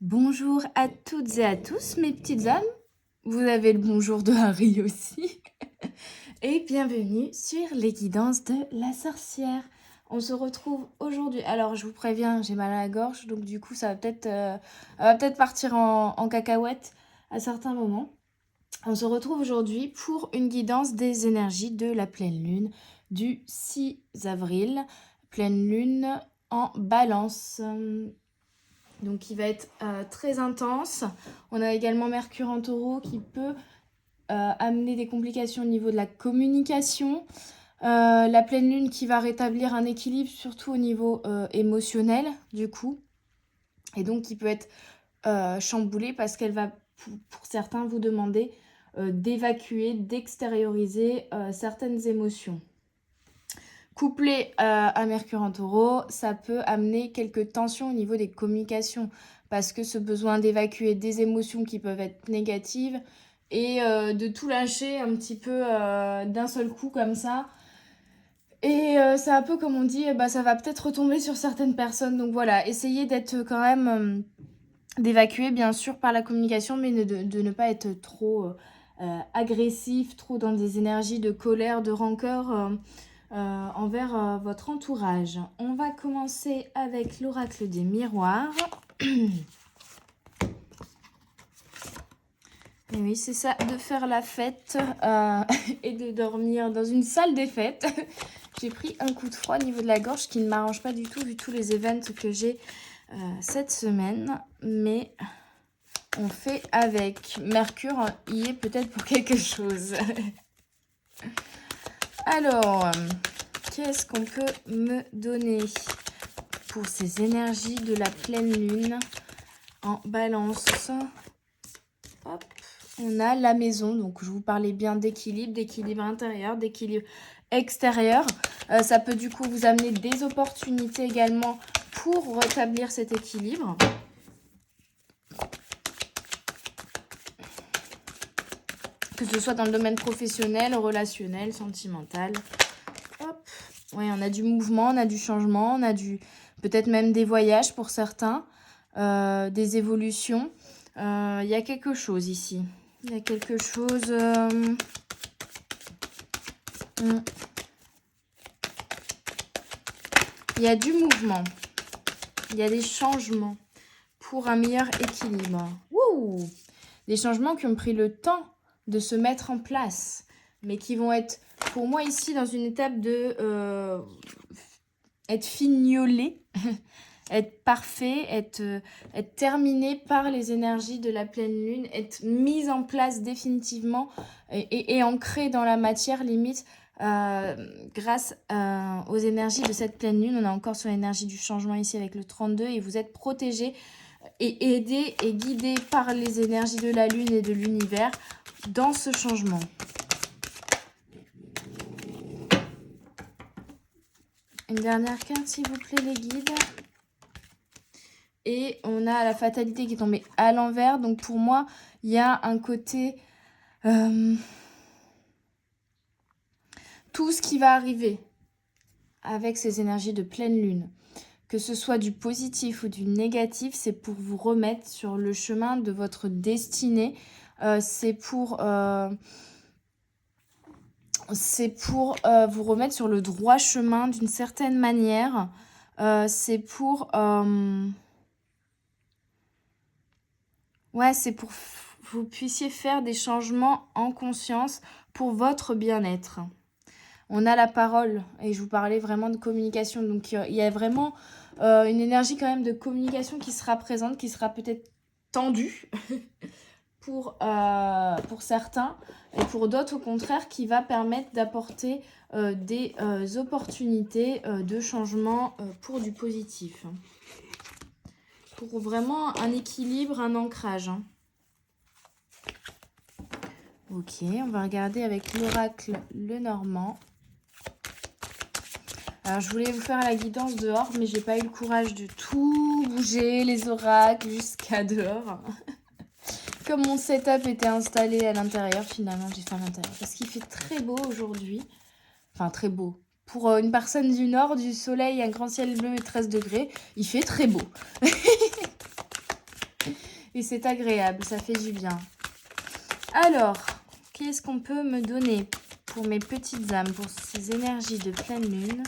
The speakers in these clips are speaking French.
Bonjour à toutes et à tous, mes petites âmes. Vous avez le bonjour de Harry aussi. Et bienvenue sur les guidances de la sorcière. On se retrouve aujourd'hui. Alors, je vous préviens, j'ai mal à la gorge, donc du coup, ça va peut-être partir en cacahuète à certains moments. On se retrouve aujourd'hui pour une guidance des énergies de la pleine lune du 6 avril. Pleine lune en balance. Donc qui va être très intense. On a également Mercure en taureau qui peut amener des complications au niveau de la communication. La pleine lune qui va rétablir un équilibre surtout au niveau émotionnel du coup. Et donc qui peut être chamboulée parce qu'elle va pour certains vous demander d'évacuer, d'extérioriser certaines émotions. Couplé à Mercure en taureau, ça peut amener quelques tensions au niveau des communications parce que ce besoin d'évacuer des émotions qui peuvent être négatives et de tout lâcher un petit peu d'un seul coup comme ça. Et c'est un peu comme on dit, ça va peut-être retomber sur certaines personnes. Donc voilà, essayez d'être quand même, d'évacuer bien sûr par la communication, mais de ne pas être trop agressif, trop dans des énergies de colère, de rancœur. Envers votre entourage. On va commencer avec l'oracle des miroirs. Et oui, c'est ça, de faire la fête et de dormir dans une salle des fêtes. J'ai pris un coup de froid au niveau de la gorge qui ne m'arrange pas du tout vu tous les events que j'ai cette semaine. Mais on fait avec. Mercure y est peut-être pour quelque chose. Alors, qu'est-ce qu'on peut me donner pour ces énergies de la pleine lune en balance? Hop, on a la maison, donc je vous parlais bien d'équilibre intérieur, d'équilibre extérieur. Ça peut du coup vous amener des opportunités également pour rétablir cet équilibre. Que ce soit dans le domaine professionnel, relationnel, sentimental. Hop. Oui, on a du mouvement, on a du changement, on a peut-être même des voyages pour certains, des évolutions. Il y a quelque chose ici. Il y a quelque chose... Il y a du mouvement. Il y a des changements pour un meilleur équilibre. Wouh! Des changements qui ont pris le temps de se mettre en place, mais qui vont être, pour moi, ici, dans une étape de être fignolés, être parfait, être terminé par les énergies de la pleine lune, être mise en place définitivement et ancrée dans la matière limite grâce aux énergies de cette pleine lune. On est encore sur l'énergie du changement ici avec le 32 et vous êtes protégé et aidé et guidé par les énergies de la lune et de l'univers dans ce changement. Une dernière carte s'il vous plaît les guides. Et on a la fatalité qui est tombée à l'envers. Donc pour moi, il y a un côté... tout ce qui va arriver avec ces énergies de pleine lune, que ce soit du positif ou du négatif, c'est pour vous remettre sur le chemin de votre destinée. C'est pour vous remettre sur le droit chemin d'une certaine manière. C'est pour... c'est pour que vous puissiez faire des changements en conscience pour votre bien-être. On a la parole et je vous parlais vraiment de communication. Donc, il y a vraiment une énergie quand même de communication qui sera présente, qui sera peut-être tendue pour certains et pour d'autres, au contraire, qui va permettre d'apporter des opportunités de changement pour du positif. Pour vraiment un équilibre, un ancrage. Ok, on va regarder avec l'oracle Lenormand. Alors, je voulais vous faire la guidance dehors, mais j'ai pas eu le courage de tout bouger, les oracles, jusqu'à dehors. Comme mon setup était installé à l'intérieur, finalement, j'ai fait à l'intérieur. Parce qu'il fait très beau aujourd'hui. Enfin, très beau. Pour une personne du nord, du soleil, un grand ciel bleu et 13 degrés, il fait très beau. et c'est agréable, ça fait du bien. Alors, qu'est-ce qu'on peut me donner pour mes petites âmes, pour ces énergies de pleine lune?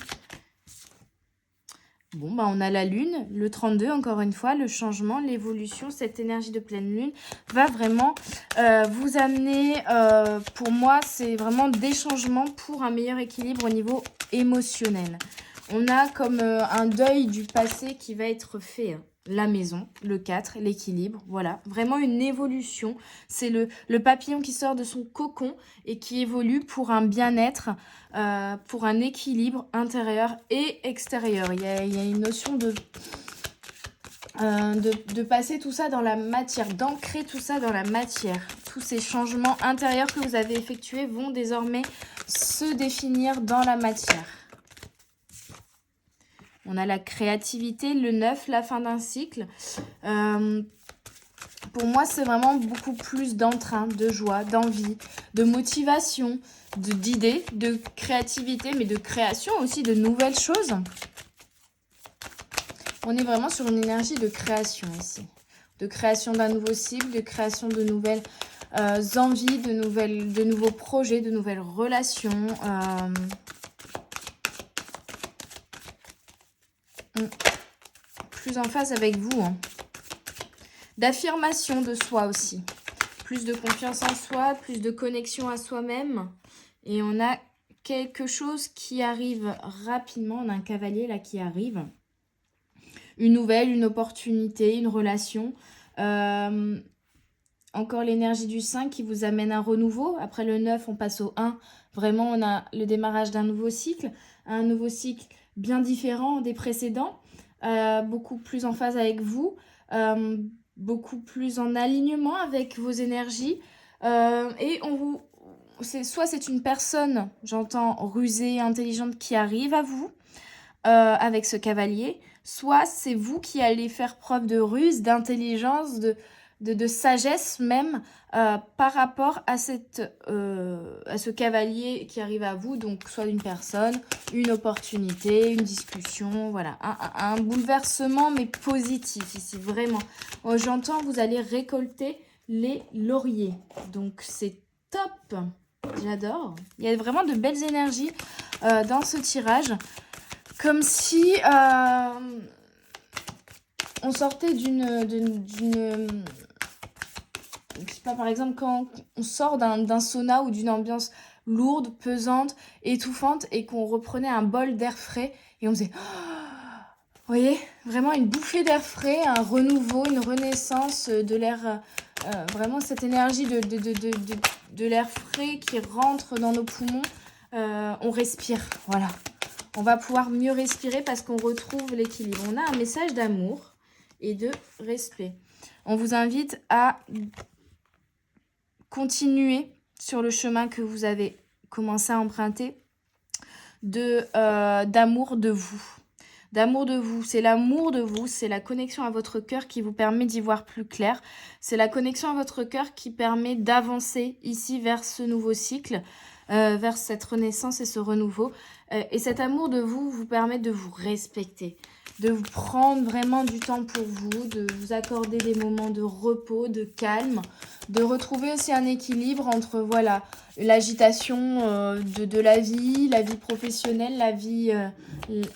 Bon, bah on a la lune, le 32, encore une fois, le changement, l'évolution. Cette énergie de pleine lune va vraiment vous amener, pour moi, c'est vraiment des changements pour un meilleur équilibre au niveau émotionnel. On a comme un deuil du passé qui va être fait. Hein. La maison, le 4, l'équilibre, voilà. Vraiment une évolution. C'est le papillon qui sort de son cocon et qui évolue pour un bien-être, pour un équilibre intérieur et extérieur. Il y a une notion de passer tout ça dans la matière, d'ancrer tout ça dans la matière. Tous ces changements intérieurs que vous avez effectués vont désormais se définir dans la matière. On a la créativité, le 9, la fin d'un cycle. Pour moi, c'est vraiment beaucoup plus d'entrain, de joie, d'envie, de motivation, d'idées, de créativité, mais de création aussi de nouvelles choses. On est vraiment sur une énergie de création ici. De création d'un nouveau cycle, de création de nouvelles envies, de nouveaux projets, de nouvelles relations. Plus en phase avec vous. Hein. D'affirmation de soi aussi. Plus de confiance en soi, plus de connexion à soi-même. Et on a quelque chose qui arrive rapidement. On a un cavalier là qui arrive. Une nouvelle, une opportunité, une relation. Encore l'énergie du 5 qui vous amène un renouveau. Après le 9, on passe au 1. Vraiment, on a le démarrage d'un nouveau cycle. Un nouveau cycle bien différent des précédents. Beaucoup plus en phase avec vous. Beaucoup plus en alignement avec vos énergies. Et soit c'est une personne, j'entends, rusée, intelligente, qui arrive à vous avec ce cavalier. Soit c'est vous qui allez faire preuve de ruse, d'intelligence, de sagesse même par rapport à ce cavalier qui arrive à vous. Donc soit une personne, une opportunité, une discussion, voilà. Un bouleversement mais positif ici, vraiment. J'entends, vous allez récolter les lauriers. Donc c'est top, j'adore. Il y a vraiment de belles énergies dans ce tirage. Comme si on sortait d'une je sais pas, par exemple, quand on sort d'un sauna ou d'une ambiance lourde, pesante, étouffante, et qu'on reprenait un bol d'air frais, et on faisait... Vous voyez, vraiment une bouffée d'air frais, un renouveau, une renaissance de l'air... vraiment cette énergie de l'air frais qui rentre dans nos poumons. On respire, voilà. On va pouvoir mieux respirer parce qu'on retrouve l'équilibre. On a un message d'amour et de respect. On vous invite à continuer sur le chemin que vous avez commencé à emprunter d'amour de vous. D'amour de vous, c'est l'amour de vous, c'est la connexion à votre cœur qui vous permet d'y voir plus clair. C'est la connexion à votre cœur qui permet d'avancer ici vers ce nouveau cycle, vers cette renaissance et ce renouveau. Et cet amour de vous vous permet de vous respecter, de vous prendre vraiment du temps pour vous, de vous accorder des moments de repos, de calme, de retrouver aussi un équilibre entre voilà l'agitation de la vie professionnelle, la vie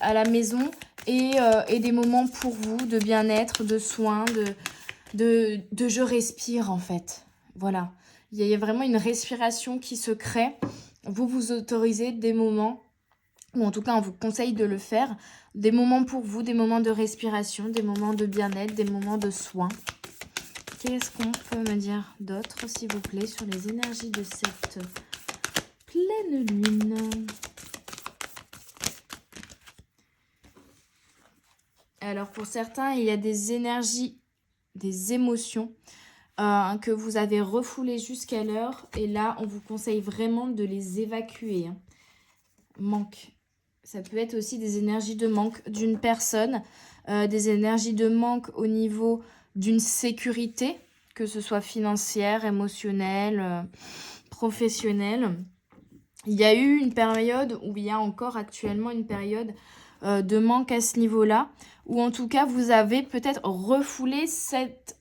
à la maison et des moments pour vous de bien-être, de soins, de je respire en fait. Voilà, il y a vraiment une respiration qui se crée. Vous vous autorisez des moments, ou en tout cas on vous conseille de le faire, des moments pour vous, des moments de respiration, des moments de bien-être, des moments de soins. Qu'est-ce qu'on peut me dire d'autre, s'il vous plaît, sur les énergies de cette pleine lune? Alors, pour certains, il y a des énergies, des émotions que vous avez refoulées jusqu'à l'heure. Et là, on vous conseille vraiment de les évacuer. Hein. Manque. Ça peut être aussi des énergies de manque d'une personne, des énergies de manque au niveau d'une sécurité, que ce soit financière, émotionnelle, professionnelle. Il y a eu une période, ou il y a encore actuellement une période de manque à ce niveau-là, ou en tout cas, vous avez peut-être refoulé cette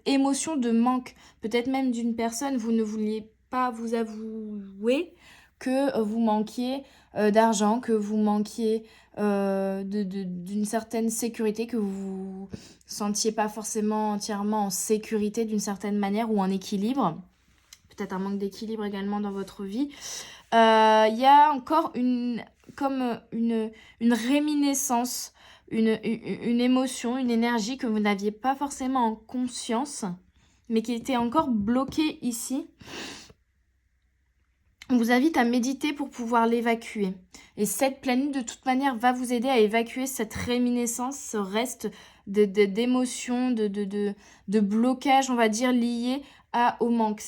émotion de manque, peut-être même d'une personne, vous ne vouliez pas vous avouer que vous manquiez d'argent, que vous manquiez d'une certaine sécurité, que vous sentiez pas forcément entièrement en sécurité d'une certaine manière ou en équilibre. Peut-être un manque d'équilibre également dans votre vie. Il y a encore une réminiscence, une émotion, une énergie que vous n'aviez pas forcément en conscience, mais qui était encore bloquée ici. On vous invite à méditer pour pouvoir l'évacuer. Et cette pleine lune, de toute manière, va vous aider à évacuer cette réminiscence, ce reste d'émotions, de blocage, on va dire, lié au manque.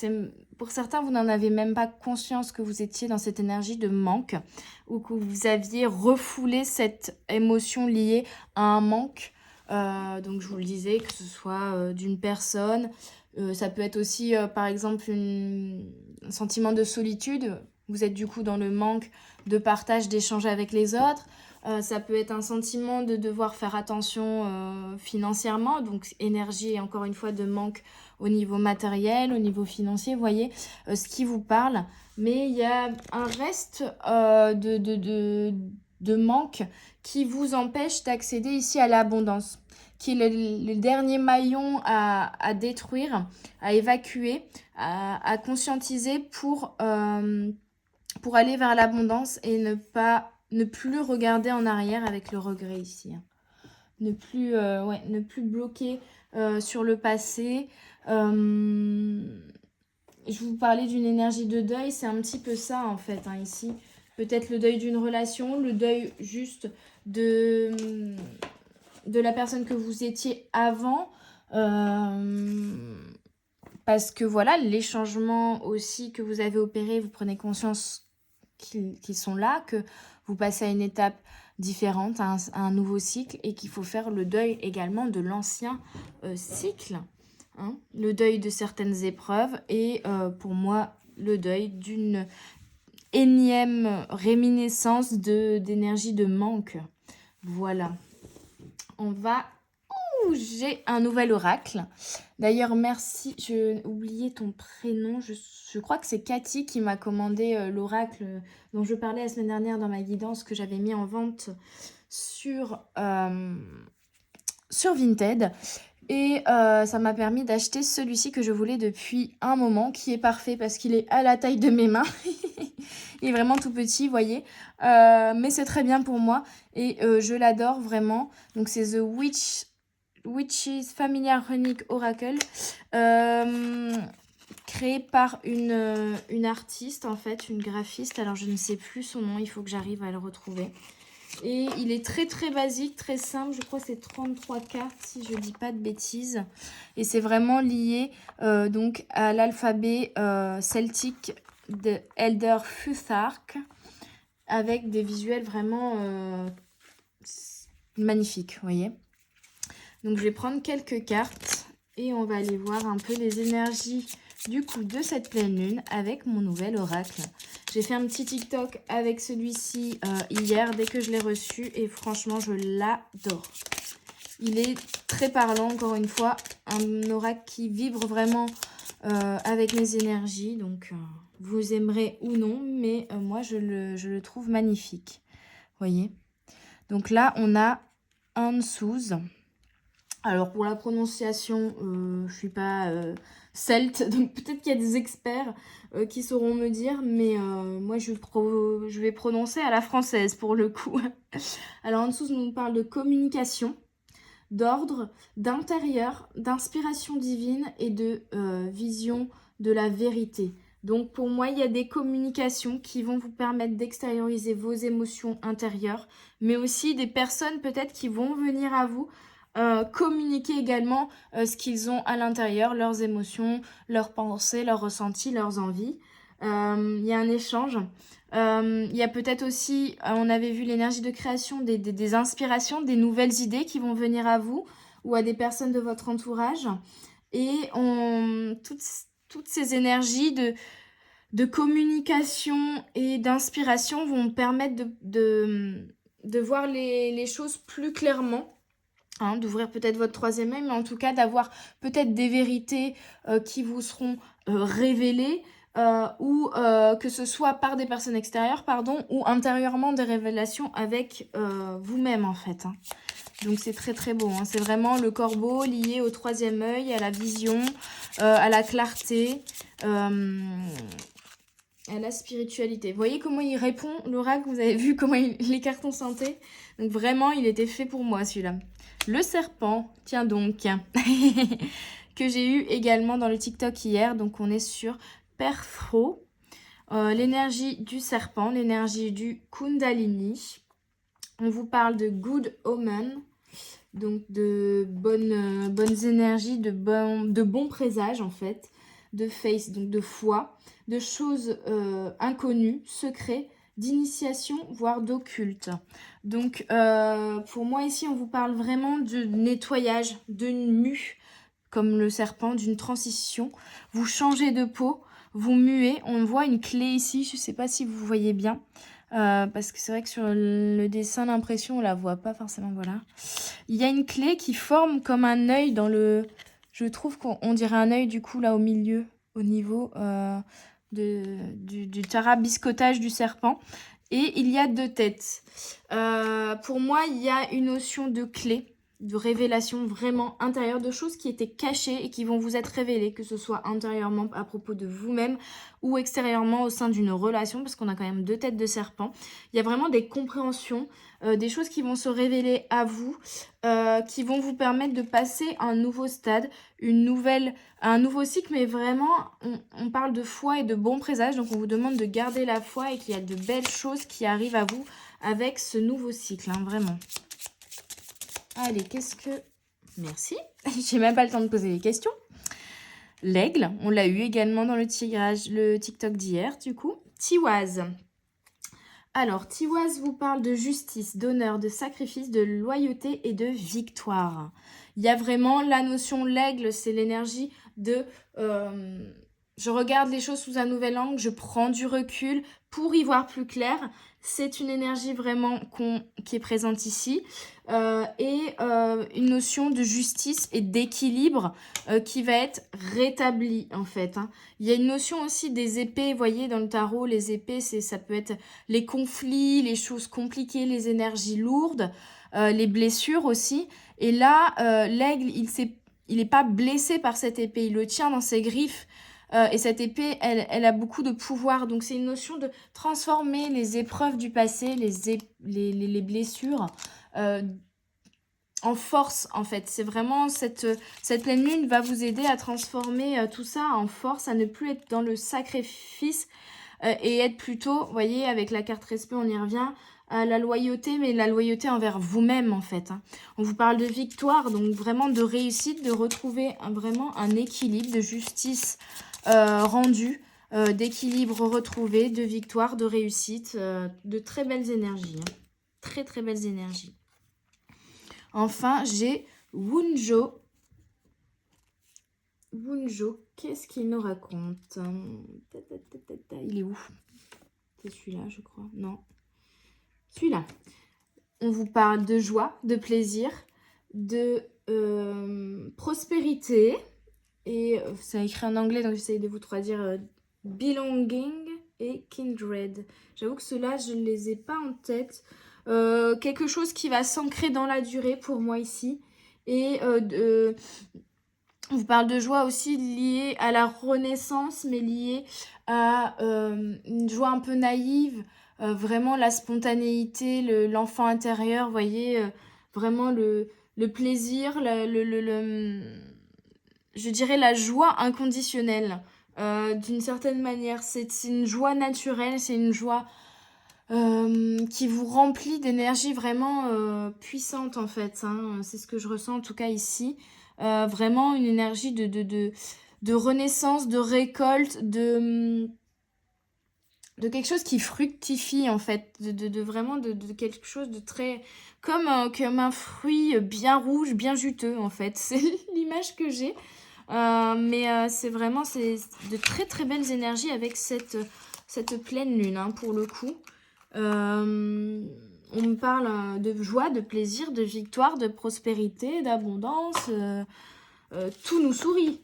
Pour certains, vous n'en avez même pas conscience que vous étiez dans cette énergie de manque ou que vous aviez refoulé cette émotion liée à un manque. Donc, je vous le disais, que ce soit d'une personne, ça peut être aussi, par exemple, un sentiment de solitude. Vous êtes du coup dans le manque de partage, d'échange avec les autres. Ça peut être un sentiment de devoir faire attention financièrement, donc énergie et encore une fois de manque au niveau matériel, au niveau financier, vous voyez ce qui vous parle. Mais il y a un reste de manque qui vous empêche d'accéder ici à l'abondance, qui est le dernier maillon à détruire, à évacuer, à conscientiser pour aller vers l'abondance et ne plus regarder en arrière avec le regret ici. Ne plus bloquer sur le passé. Je vous parlais d'une énergie de deuil, c'est un petit peu ça en fait ici. Peut-être le deuil d'une relation, le deuil juste de la personne que vous étiez avant. Parce que voilà, les changements aussi que vous avez opérés, vous prenez conscience qu'ils sont là, que vous passez à une étape différente, à un nouveau cycle, et qu'il faut faire le deuil également de l'ancien cycle, hein, le deuil de certaines épreuves, et pour moi, le deuil d'une énième réminiscence d'énergie de manque. Voilà. On va... j'ai un nouvel oracle. D'ailleurs, merci. J'ai oublié ton prénom. Je crois que c'est Cathy qui m'a commandé l'oracle dont je parlais la semaine dernière dans ma guidance que j'avais mis en vente sur Vinted. Et ça m'a permis d'acheter celui-ci que je voulais depuis un moment, qui est parfait parce qu'il est à la taille de mes mains. Il est vraiment tout petit, vous voyez. Mais c'est très bien pour moi et je l'adore vraiment. Donc c'est The Witch's Familiar Runic Oracle, créé par une artiste en fait, une graphiste. Alors je ne sais plus son nom, il faut que j'arrive à le retrouver. Et il est très très basique, très simple. Je crois que c'est 33 cartes si je dis pas de bêtises. Et c'est vraiment lié donc à l'alphabet celtique de Elder Futhark, avec des visuels vraiment magnifiques, vous voyez. Donc je vais prendre quelques cartes et on va aller voir un peu les énergies du coup de cette pleine lune avec mon nouvel oracle. J'ai fait un petit TikTok avec celui-ci hier dès que je l'ai reçu et franchement je l'adore. Il est très parlant, encore une fois, un oracle qui vibre vraiment avec mes énergies. Donc vous aimerez ou non, mais moi je le trouve magnifique. Vous voyez. Donc là on a Ansuz. Alors pour la prononciation, je suis pas celte, donc peut-être qu'il y a des experts qui sauront me dire, mais moi je vais prononcer à la française pour le coup. Alors en dessous, on nous parle de communication, d'ordre, d'intérieur, d'inspiration divine et de vision de la vérité. Donc pour moi, il y a des communications qui vont vous permettre d'extérioriser vos émotions intérieures, mais aussi des personnes peut-être qui vont venir à vous communiquer également ce qu'ils ont à l'intérieur, leurs émotions, leurs pensées, leurs ressentis, leurs envies. Il y a un échange. Il y a peut-être aussi, on avait vu l'énergie de création, des inspirations, des nouvelles idées qui vont venir à vous ou à des personnes de votre entourage. Et toutes ces énergies de communication et d'inspiration vont permettre de voir les choses plus clairement. Hein, d'ouvrir peut-être votre troisième œil, mais en tout cas d'avoir peut-être des vérités qui vous seront révélées ou que ce soit par des personnes extérieures, pardon, ou intérieurement des révélations avec vous-même en fait. Hein. Donc c'est très très beau. Hein. C'est vraiment le corbeau lié au troisième œil, à la vision, à la clarté, à la spiritualité. Vous voyez comment il répond, l'oracle, vous avez vu comment les cartons sentaient. Donc vraiment, il était fait pour moi celui-là. Le serpent, tiens donc, que j'ai eu également dans le TikTok hier. Donc on est sur Perfro, l'énergie du serpent, l'énergie du Kundalini. On vous parle de good omen, donc de bonnes énergies, de bons présages en fait, de faith, donc de foi, de choses inconnues, secrets, d'initiation, voire d'occulte. Donc, pour moi, ici, on vous parle vraiment de nettoyage, d'une mue, comme le serpent, d'une transition. Vous changez de peau, vous muez. On voit une clé ici, je ne sais pas si vous voyez bien. Parce que c'est vrai que sur le dessin d'impression, on la voit pas forcément, voilà. Il y a une clé qui forme comme un œil dans le... Je trouve qu'on dirait un œil, du coup, là, au milieu, au niveau... du tarabiscotage du serpent. Et il y a 2 têtes. Pour moi, il y a une notion de clé, de révélation vraiment intérieure, de choses qui étaient cachées et qui vont vous être révélées, que ce soit intérieurement à propos de vous-même ou extérieurement au sein d'une relation, parce qu'on a quand même 2 têtes de serpent. Il y a vraiment des compréhensions, des choses qui vont se révéler à vous, qui vont vous permettre de passer à un nouveau stade, un nouveau cycle, mais vraiment, on parle de foi et de bons présages, donc on vous demande de garder la foi et qu'il y a de belles choses qui arrivent à vous avec ce nouveau cycle, hein, vraiment. Allez, qu'est-ce que... Merci. J'ai même pas le temps de poser les questions. L'aigle, on l'a eu également dans le TikTok d'hier, du coup. Tiwaz. Alors, Tiwaz vous parle de justice, d'honneur, de sacrifice, de loyauté et de victoire. Il y a vraiment la notion, l'aigle, c'est l'énergie de... je regarde les choses sous un nouvel angle, je prends du recul pour y voir plus clair. C'est une énergie vraiment qui est présente ici. Une notion de justice et d'équilibre qui va être rétablie en fait. Hein. Il y a une notion aussi des épées, vous voyez dans le tarot, les épées, ça peut être les conflits, les choses compliquées, les énergies lourdes, les blessures aussi. Et là, l'aigle, il n'est pas blessé par cette épée, il le tient dans ses griffes. Et cette épée, elle a beaucoup de pouvoir. Donc, c'est une notion de transformer les épreuves du passé, les blessures, en force, en fait. C'est vraiment cette pleine lune va vous aider à transformer tout ça en force, à ne plus être dans le sacrifice et être plutôt, vous voyez, avec la carte respect, on y revient, à la loyauté, mais la loyauté envers vous-même, en fait. Hein. On vous parle de victoire, donc vraiment de réussite, de retrouver vraiment un équilibre, de justice rendue, d'équilibre retrouvé, de victoire, de réussite, de très belles énergies. Hein. Très, très belles énergies. Enfin, j'ai Wunjo. Wunjo, qu'est-ce qu'il nous raconte? Il est où? C'est celui-là, je crois. Non. Celui-là. On vous parle de joie, de plaisir, de prospérité. Et c'est écrit en anglais, donc j'essaie de vous traduire belonging et kindred. J'avoue que ceux-là, je ne les ai pas en tête. Quelque chose qui va s'ancrer dans la durée pour moi ici. Et on vous parle de joie aussi liée à la renaissance, mais liée à une joie un peu naïve, vraiment la spontanéité, l'enfant intérieur, vous voyez, vraiment le plaisir, je dirais la joie inconditionnelle, d'une certaine manière. C'est une joie naturelle, c'est une joie qui vous remplit d'énergie vraiment puissante en fait. Hein. C'est ce que je ressens en tout cas ici. Vraiment une énergie de renaissance, de récolte, de quelque chose qui fructifie en fait, vraiment de quelque chose de très... comme un fruit bien rouge, bien juteux en fait. C'est l'image que j'ai. Mais c'est vraiment de très très belles énergies avec cette pleine lune hein, pour le coup. On me parle de joie, de plaisir, de victoire, de prospérité, d'abondance. Tout nous sourit.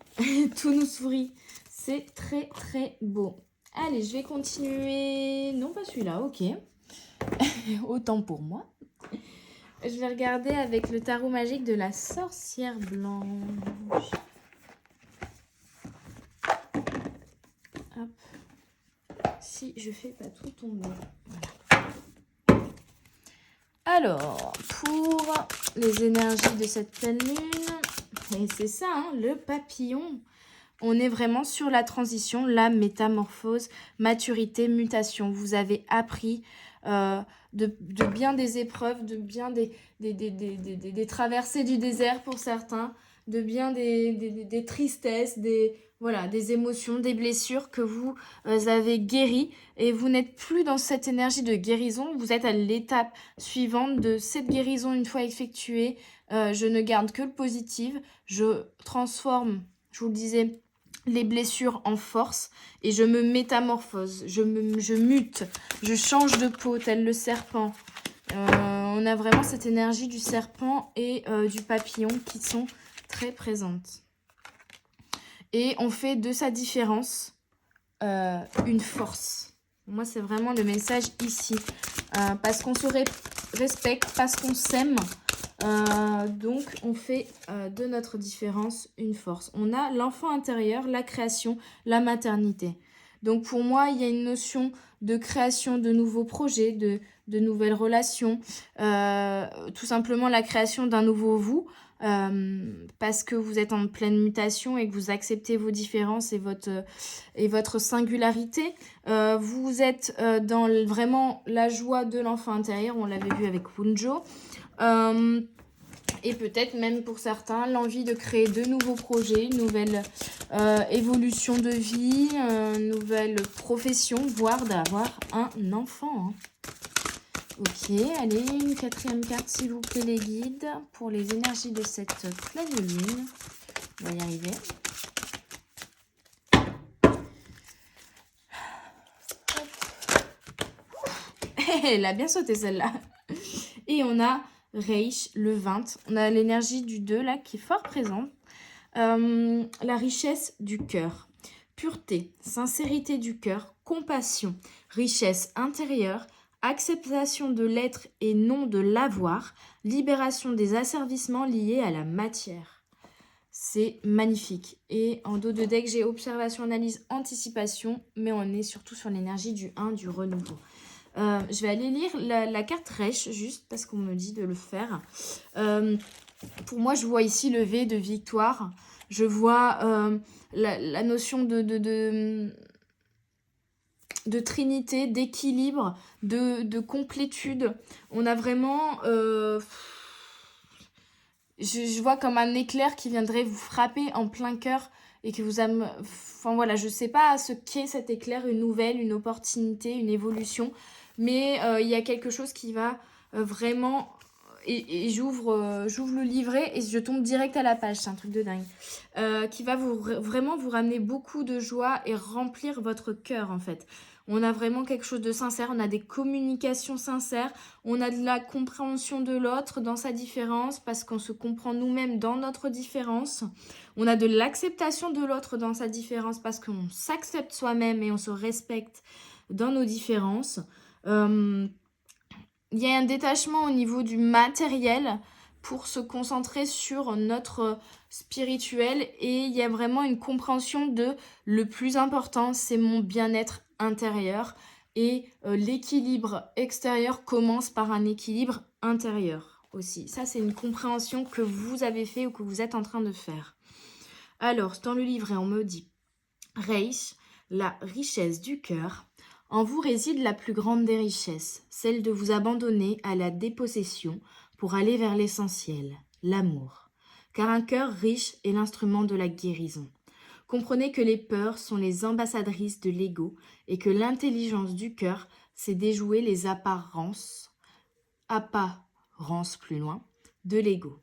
Tout nous sourit. C'est très, très beau. Allez, je vais continuer. Non, pas celui-là, ok. Autant pour moi. Je vais regarder avec le tarot magique de la sorcière blanche. Hop. Si je fais pas tout tomber. Voilà. Alors, pour les énergies de cette pleine lune, et c'est ça, hein, le papillon. On est vraiment sur la transition, la métamorphose, maturité, mutation. Vous avez appris de bien des épreuves, de bien des traversées du désert pour certains, de bien des tristesses, voilà, des émotions, des blessures que vous avez guéries. Et vous n'êtes plus dans cette énergie de guérison, vous êtes à l'étape suivante de cette guérison une fois effectuée. Je ne garde que le positif, je transforme, je vous le disais, les blessures en force et je me métamorphose, je mute, je change de peau tel le serpent. On a vraiment cette énergie du serpent et du papillon qui sont très présentes. Et on fait de sa différence une force. Moi, c'est vraiment le message ici. Parce qu'on se respecte, parce qu'on s'aime. Donc, on fait de notre différence une force. On a l'enfant intérieur, la création, la maternité. Donc, pour moi, il y a une notion de création de nouveaux projets, de nouvelles relations. Tout simplement, la création d'un nouveau vous. Parce que vous êtes en pleine mutation et que vous acceptez vos différences et votre singularité. Vous êtes dans vraiment la joie de l'enfant intérieur. On l'avait vu avec Wunjo. Et peut-être même pour certains, l'envie de créer de nouveaux projets, une nouvelle évolution de vie, une nouvelle profession, voire d'avoir un enfant. Hein. Ok, allez, une quatrième carte, s'il vous plaît, les guides, pour les énergies de cette pleine lune. On va y arriver. Elle a bien sauté, celle-là. Et on a Reich, le 20. On a l'énergie du 2, là, qui est fort présente. La richesse du cœur. Pureté, sincérité du cœur, compassion, richesse intérieure, acceptation de l'être et non de l'avoir, libération des asservissements liés à la matière. C'est magnifique. Et en dos de deck, j'ai observation, analyse, anticipation, mais on est surtout sur l'énergie du 1, du renouveau. Je vais aller lire la carte Reich, juste parce qu'on me dit de le faire. Pour moi, je vois ici le V de victoire. Je vois la notion de trinité, d'équilibre, de complétude. On a vraiment... je vois comme un éclair qui viendrait vous frapper en plein cœur et que vous... Enfin voilà, je sais pas ce qu'est cet éclair, une nouvelle, une opportunité, une évolution. Mais il y a quelque chose qui va vraiment... Et j'ouvre le livret et je tombe direct à la page, c'est un truc de dingue. Qui va vraiment vous ramener beaucoup de joie et remplir votre cœur en fait. On a vraiment quelque chose de sincère, on a des communications sincères, on a de la compréhension de l'autre dans sa différence parce qu'on se comprend nous-mêmes dans notre différence. On a de l'acceptation de l'autre dans sa différence parce qu'on s'accepte soi-même et on se respecte dans nos différences. Il y a un détachement au niveau du matériel pour se concentrer sur notre spirituel et il y a vraiment une compréhension de le plus important, c'est mon bien-être intérieur et l'équilibre extérieur commence par un équilibre intérieur aussi. Ça, c'est une compréhension que vous avez fait ou que vous êtes en train de faire. Alors, dans le livret, on me dit Reich, la richesse du cœur. En vous réside la plus grande des richesses, celle de vous abandonner à la dépossession pour aller vers l'essentiel, l'amour. Car un cœur riche est l'instrument de la guérison. Comprenez que les peurs sont les ambassadrices de l'ego et que l'intelligence du cœur, c'est déjouer les apparences plus loin, de l'ego.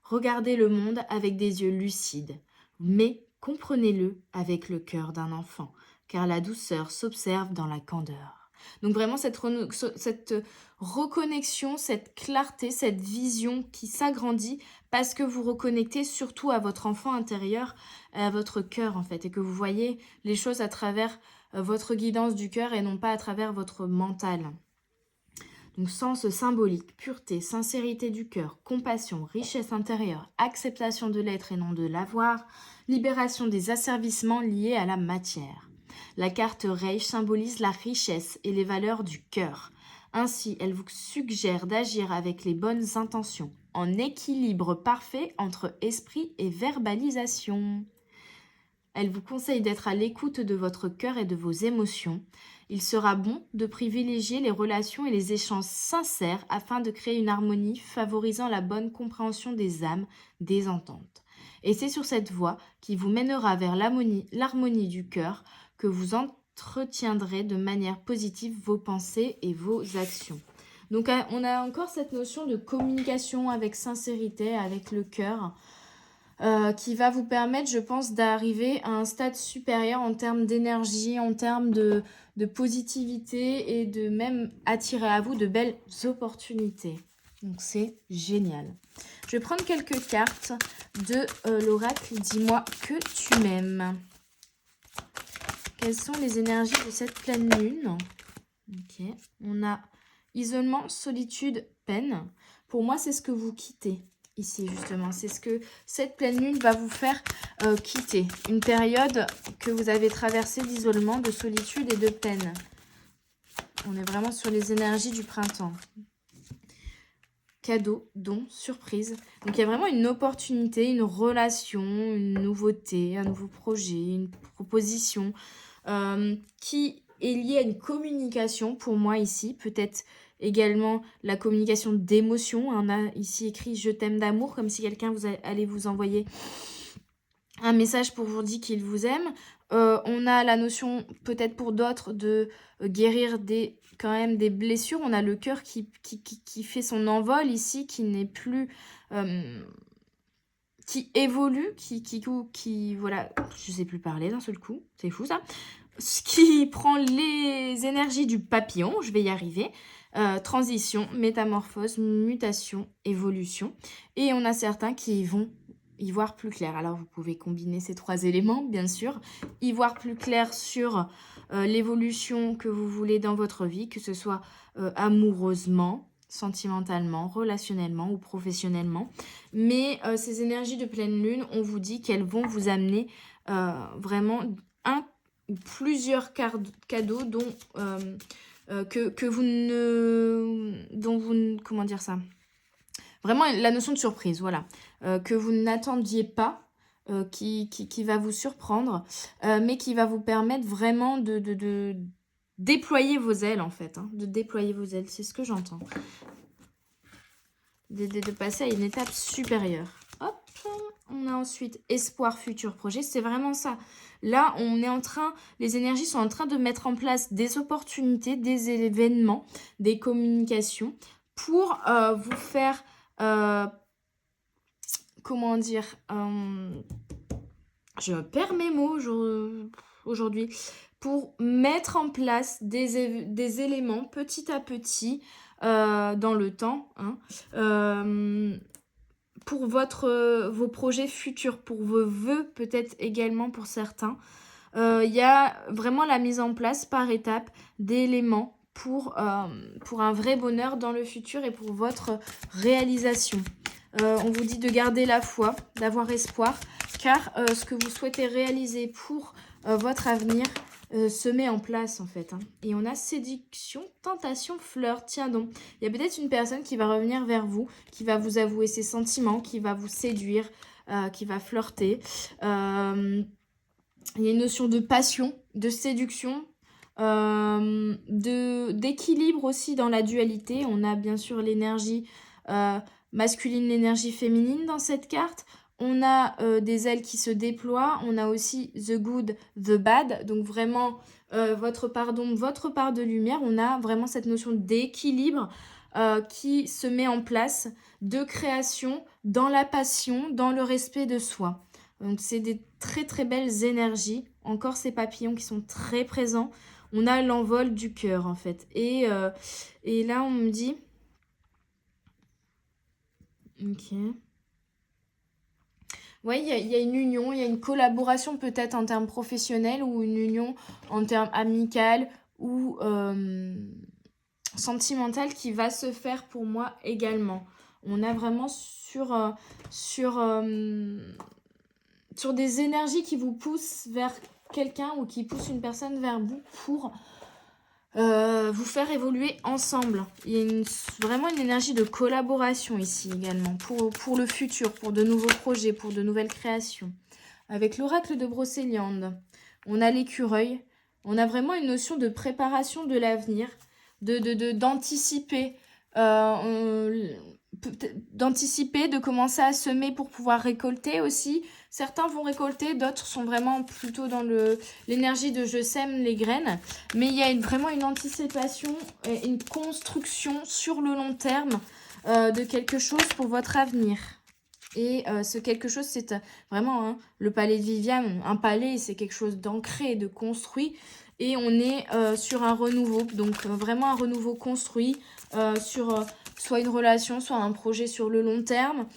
Regardez le monde avec des yeux lucides, mais comprenez-le avec le cœur d'un enfant, car la douceur s'observe dans la candeur. Donc vraiment cette reconnexion, cette clarté, cette vision qui s'agrandit parce que vous reconnectez surtout à votre enfant intérieur, à votre cœur en fait, et que vous voyez les choses à travers votre guidance du cœur et non pas à travers votre mental. Donc sens symbolique, pureté, sincérité du cœur, compassion, richesse intérieure, acceptation de l'être et non de l'avoir, libération des asservissements liés à la matière. La carte Reich symbolise la richesse et les valeurs du cœur. Ainsi, elle vous suggère d'agir avec les bonnes intentions, en équilibre parfait entre esprit et verbalisation. Elle vous conseille d'être à l'écoute de votre cœur et de vos émotions. Il sera bon de privilégier les relations et les échanges sincères afin de créer une harmonie favorisant la bonne compréhension des âmes, des ententes. Et c'est sur cette voie qui vous mènera vers l'harmonie du cœur que vous entretiendrez de manière positive vos pensées et vos actions. Donc on a encore cette notion de communication avec sincérité, avec le cœur, qui va vous permettre, je pense, d'arriver à un stade supérieur en termes d'énergie, en termes de positivité et de même attirer à vous de belles opportunités. Donc c'est génial. Je vais prendre quelques cartes de l'oracle « Dis-moi que tu m'aimes ». Quelles sont les énergies de cette pleine lune? Ok, on a isolement, solitude, peine. Pour moi, c'est ce que vous quittez ici, justement. C'est ce que cette pleine lune va vous faire quitter. Une période que vous avez traversée d'isolement, de solitude et de peine. On est vraiment sur les énergies du printemps. Cadeau, don, surprise. Donc, il y a vraiment une opportunité, une relation, une nouveauté, un nouveau projet, une proposition qui est liée à une communication pour moi ici. Peut-être également la communication d'émotions. On a ici écrit « Je t'aime d'amour » comme si quelqu'un allait vous envoyer un message pour vous dire qu'il vous aime. On a la notion peut-être pour d'autres de guérir quand même des blessures. On a le cœur qui fait son envol ici, qui n'est plus... qui évolue, qui voilà, je sais plus parler d'un seul coup, c'est fou ça. Ce qui prend les énergies du papillon, je vais y arriver. Transition, métamorphose, mutation, évolution. Et on a certains qui vont y voir plus clair. Alors, vous pouvez combiner ces trois éléments, bien sûr. Y voir plus clair sur l'évolution que vous voulez dans votre vie, que ce soit amoureusement, sentimentalement, relationnellement ou professionnellement. Mais ces énergies de pleine lune, on vous dit qu'elles vont vous amener vraiment un ou plusieurs cadeaux dont comment dire ça, vraiment la notion de surprise, voilà, que vous n'attendiez pas, qui va vous surprendre, mais qui va vous permettre vraiment de déployer vos ailes en fait, de déployer vos ailes, c'est ce que j'entends, de passer à une étape supérieure. Hop, on a ensuite espoir, futur, projet, c'est vraiment ça. Là, les énergies sont en train de mettre en place des opportunités, des événements, des communications pour vous faire, comment dire, je perds mes mots aujourd'hui, pour mettre en place des éléments petit à petit dans le temps, pour vos projets futurs, pour vos vœux peut-être également pour certains. Il y a vraiment la mise en place par étapes d'éléments pour un vrai bonheur dans le futur et pour votre réalisation. On vous dit de garder la foi, d'avoir espoir, car ce que vous souhaitez réaliser pour votre avenir se met en place en fait. Et on a séduction, tentation, flirt. Tiens donc, il y a peut-être une personne qui va revenir vers vous, qui va vous avouer ses sentiments, qui va vous séduire, qui va flirter. Il y a une notion de passion, de séduction, d'équilibre aussi dans la dualité. On a bien sûr l'énergie masculine, l'énergie féminine dans cette carte. On a des ailes qui se déploient. On a aussi the good, the bad. Donc vraiment votre part d'ombre, votre part de lumière. On a vraiment cette notion d'équilibre qui se met en place, de création, dans la passion, dans le respect de soi. Donc c'est des très très belles énergies. Encore ces papillons qui sont très présents. on a l'envol du cœur en fait. Et là, on me dit... Ok. Oui, il y a une union, il y a une collaboration peut-être en termes professionnels ou une union en termes amical ou sentimentale qui va se faire pour moi également. On a vraiment sur des énergies qui vous poussent vers quelqu'un ou qui poussent une personne vers vous pour vous faire évoluer ensemble. Il y a vraiment une énergie de collaboration ici également pour le futur, pour de nouveaux projets, pour de nouvelles créations. Avec l'oracle de Brocéliande, on a l'écureuil, on a vraiment une notion de préparation de l'avenir, d'anticiper, d'anticiper, de commencer à semer pour pouvoir récolter aussi. Certains vont récolter, d'autres sont vraiment plutôt dans l'énergie de je sème les graines. Mais il y a vraiment une anticipation, une construction sur le long terme de quelque chose pour votre avenir. Et ce quelque chose, c'est vraiment le palais de Viviane. Un palais, c'est quelque chose d'ancré, de construit. Et on est sur un renouveau. Donc vraiment un renouveau construit sur soit une relation, soit un projet sur le long terme.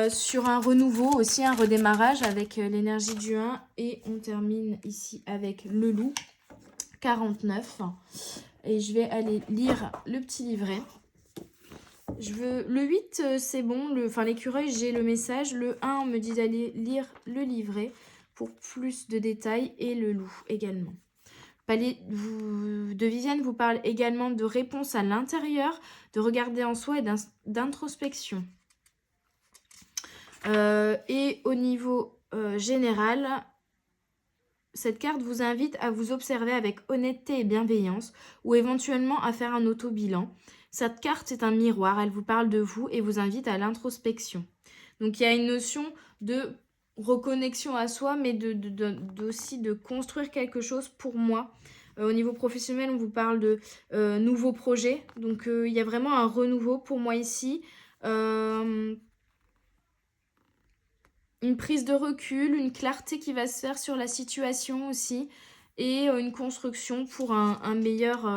Sur un renouveau aussi, un redémarrage avec l'énergie du 1. Et on termine ici avec le loup, 49. Et je vais aller lire le petit livret. Le 8, c'est bon. L'écureuil, j'ai le message. Le 1, on me dit d'aller lire le livret pour plus de détails. Et le loup également. Palais de Viviane vous parle également de réponse à l'intérieur, de regarder en soi et d'introspection. Et au niveau général, cette carte vous invite à vous observer avec honnêteté et bienveillance ou éventuellement à faire un auto-bilan. Cette carte est un miroir, elle vous parle de vous et vous invite à l'introspection. Donc il y a une notion de reconnexion à soi, mais aussi de construire quelque chose pour moi. Au niveau professionnel, on vous parle de nouveaux projets. Donc il y a vraiment un renouveau pour moi ici. Une prise de recul, une clarté qui va se faire sur la situation aussi. Et une construction pour un meilleur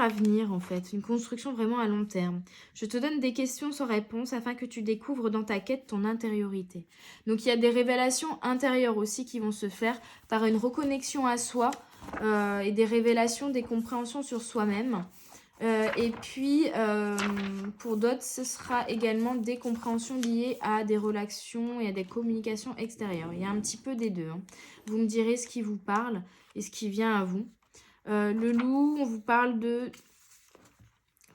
avenir en fait. Une construction vraiment à long terme. Je te donne des questions sans réponse afin que tu découvres dans ta quête ton intériorité. Donc il y a des révélations intérieures aussi qui vont se faire par une reconnexion à soi et des révélations, des compréhensions sur soi-même. Et puis, pour d'autres, ce sera également des compréhensions liées à des relations et à des communications extérieures. Il y a un petit peu des deux. Vous me direz ce qui vous parle et ce qui vient à vous. Le loup, on vous parle de...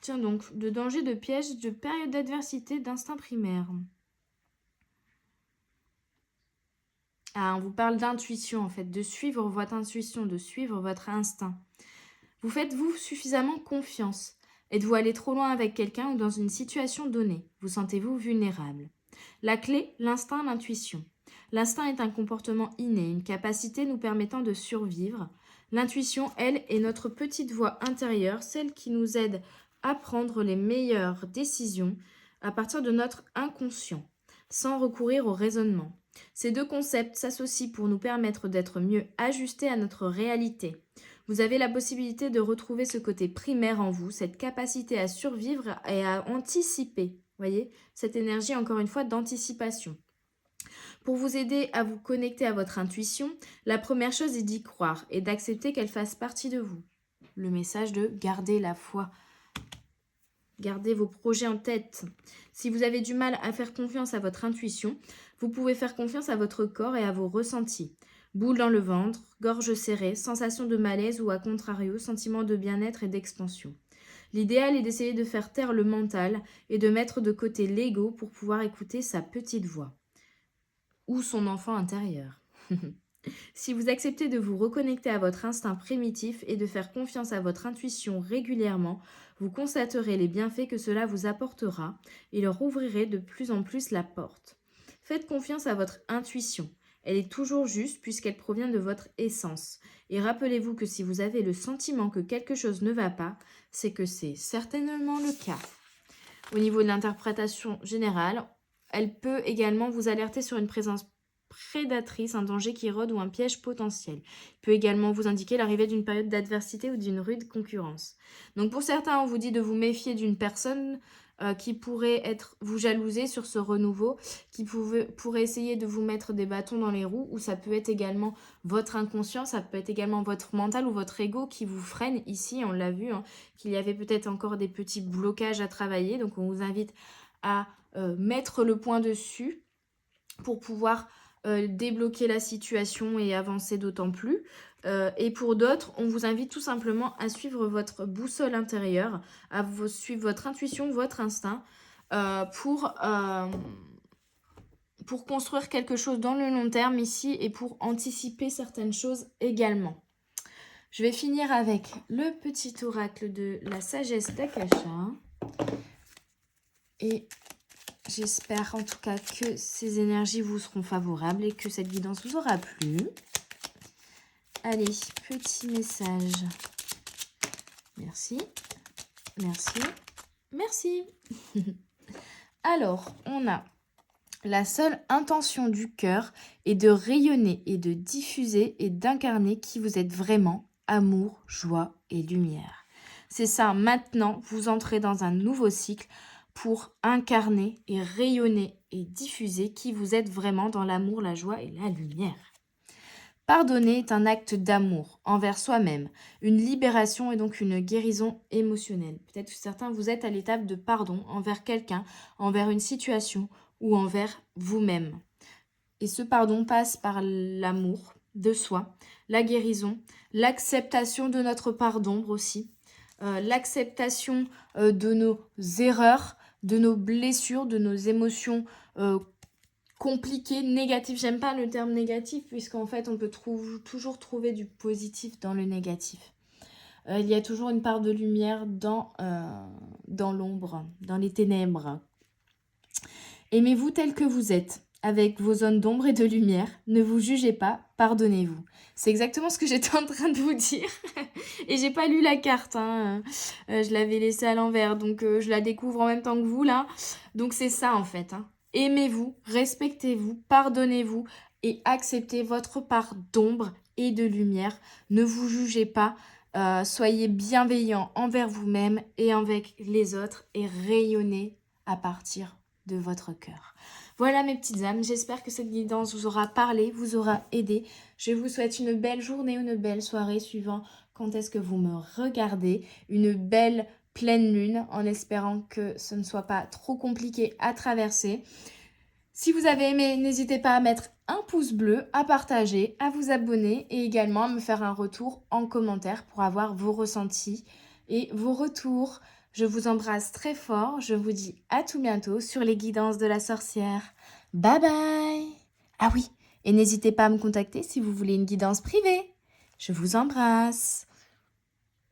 Tiens donc, de danger, de piège, de période d'adversité, d'instinct primaire. Ah, on vous parle d'intuition en fait, de suivre votre intuition, de suivre votre instinct. Vous faites-vous suffisamment confiance? Êtes-vous allé trop loin avec quelqu'un ou dans une situation donnée? Vous sentez-vous vulnérable? La clé, l'instinct, l'intuition. L'instinct est un comportement inné, une capacité nous permettant de survivre. L'intuition, elle, est notre petite voix intérieure, celle qui nous aide à prendre les meilleures décisions à partir de notre inconscient, sans recourir au raisonnement. Ces deux concepts s'associent pour nous permettre d'être mieux ajustés à notre réalité. Vous avez la possibilité de retrouver ce côté primaire en vous, cette capacité à survivre et à anticiper. Voyez, cette énergie, encore une fois, d'anticipation. Pour vous aider à vous connecter à votre intuition, la première chose est d'y croire et d'accepter qu'elle fasse partie de vous. Le message de garder la foi. Gardez vos projets en tête. Si vous avez du mal à faire confiance à votre intuition, vous pouvez faire confiance à votre corps et à vos ressentis. Boule dans le ventre, gorge serrée, sensation de malaise ou à contrario, sentiment de bien-être et d'expansion. L'idéal est d'essayer de faire taire le mental et de mettre de côté l'ego pour pouvoir écouter sa petite voix. Ou son enfant intérieur. Si vous acceptez de vous reconnecter à votre instinct primitif et de faire confiance à votre intuition régulièrement, vous constaterez les bienfaits que cela vous apportera et leur ouvrirez de plus en plus la porte. Faites confiance à votre intuition. Elle est toujours juste puisqu'elle provient de votre essence. Et rappelez-vous que si vous avez le sentiment que quelque chose ne va pas, c'est que c'est certainement le cas. Au niveau de l'interprétation générale, elle peut également vous alerter sur une présence prédatrice, un danger qui rôde ou un piège potentiel. Il peut également vous indiquer l'arrivée d'une période d'adversité ou d'une rude concurrence. Donc pour certains, on vous dit de vous méfier d'une personne qui pourrait vous jalouser sur ce renouveau, qui pourrait essayer de vous mettre des bâtons dans les roues, ou ça peut être également votre inconscient, ça peut être également votre mental ou votre ego qui vous freine ici, on l'a vu, hein, qu'il y avait peut-être encore des petits blocages à travailler, donc on vous invite à mettre le point dessus pour pouvoir débloquer la situation et avancer d'autant plus. Et pour d'autres, on vous invite tout simplement à suivre votre boussole intérieure, à suivre votre intuition, votre instinct, pour construire quelque chose dans le long terme ici et pour anticiper certaines choses également. Je vais finir avec le petit oracle de la sagesse d'Akasha. Et j'espère en tout cas que ces énergies vous seront favorables et que cette guidance vous aura plu. Allez, petit message. Merci, merci, merci. Alors, on a la seule intention du cœur est de rayonner et de diffuser et d'incarner qui vous êtes vraiment, amour, joie et lumière. C'est ça, maintenant, vous entrez dans un nouveau cycle pour incarner et rayonner et diffuser qui vous êtes vraiment dans l'amour, la joie et la lumière. Pardonner est un acte d'amour envers soi-même, une libération et donc une guérison émotionnelle. Peut-être que certains, vous êtes à l'étape de pardon envers quelqu'un, envers une situation ou envers vous-même. Et ce pardon passe par l'amour de soi, la guérison, l'acceptation de notre part d'ombre aussi, l'acceptation de nos erreurs, de nos blessures, de nos émotions compliqué, négatif. J'aime pas le terme négatif puisqu'en fait on peut toujours trouver du positif dans le négatif. Il y a toujours une part de lumière dans l'ombre, dans les ténèbres. Aimez-vous tel que vous êtes, avec vos zones d'ombre et de lumière. Ne vous jugez pas, pardonnez-vous. C'est exactement ce que j'étais en train de vous dire. Et j'ai pas lu la carte, hein. Je l'avais laissée à l'envers, donc je la découvre en même temps que vous là. Donc c'est ça en fait, hein. Aimez-vous, respectez-vous, pardonnez-vous et acceptez votre part d'ombre et de lumière. Ne vous jugez pas, soyez bienveillant envers vous-même et avec les autres et rayonnez à partir de votre cœur. Voilà mes petites âmes, j'espère que cette guidance vous aura parlé, vous aura aidé. Je vous souhaite une belle journée ou une belle soirée suivant quand est-ce que vous me regardez. Une belle pleine lune en espérant que ce ne soit pas trop compliqué à traverser. Si vous avez aimé, n'hésitez pas à mettre un pouce bleu, à partager, à vous abonner et également à me faire un retour en commentaire pour avoir vos ressentis et vos retours. Je vous embrasse très fort, je vous dis à tout bientôt sur les guidances de la sorcière. Bye bye! Ah oui, et n'hésitez pas à me contacter si vous voulez une guidance privée. Je vous embrasse.